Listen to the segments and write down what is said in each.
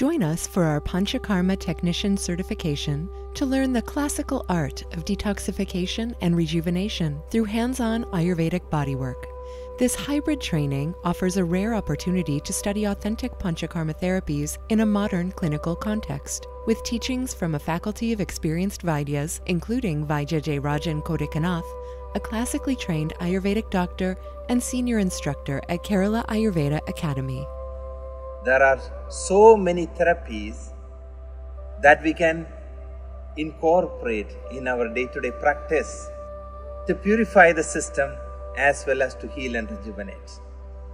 Join us for our Panchakarma Technician Certification to learn the classical art of detoxification and rejuvenation through hands-on Ayurvedic bodywork. This hybrid training offers a rare opportunity to study authentic Panchakarma therapies in a modern clinical context, with teachings from a faculty of experienced Vaidyas, including Vaidya Jayarajan Kodikannath, a classically trained Ayurvedic doctor and senior instructor at Kerala Ayurveda Academy. There are so many therapies that we can incorporate in our day-to-day practice to purify the system as well as to heal and rejuvenate.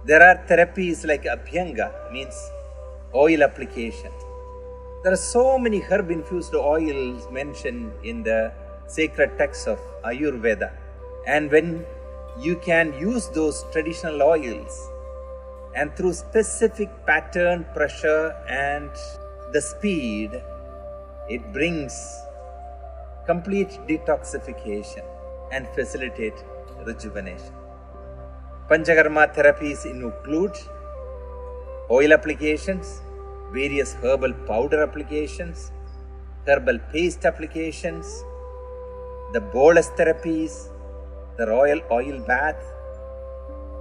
There are therapies like Abhyanga, means oil application. There are so many herb-infused oils mentioned in the sacred texts of Ayurveda. And when you can use those traditional oils and through specific pattern, pressure and the speed, it brings complete detoxification and facilitate rejuvenation. Panchakarma therapies include oil applications, various herbal powder applications, herbal paste applications, the bolus therapies, the royal oil bath,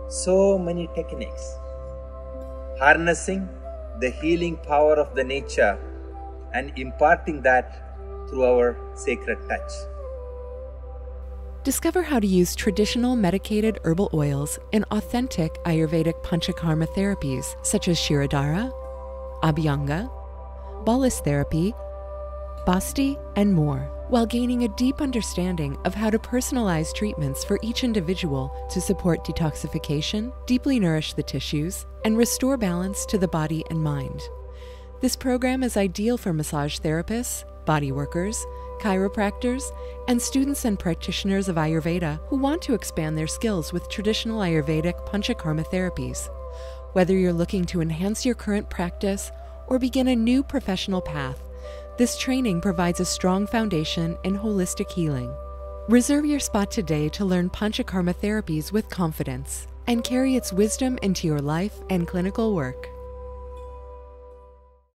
so many techniques. Harnessing the healing power of the nature and imparting that through our sacred touch. Discover how to use traditional medicated herbal oils in authentic Ayurvedic Panchakarma therapies such as Shirodhara, Abhyanga, bolus therapy, Vasti, and more, while gaining a deep understanding of how to personalize treatments for each individual to support detoxification, deeply nourish the tissues, and restore balance to the body and mind. This program is ideal for massage therapists, body workers, chiropractors, and students and practitioners of Ayurveda who want to expand their skills with traditional Ayurvedic Panchakarma therapies. Whether you're looking to enhance your current practice or begin a new professional path, this training provides a strong foundation in holistic healing. Reserve your spot today to learn Panchakarma therapies with confidence and carry its wisdom into your life and clinical work.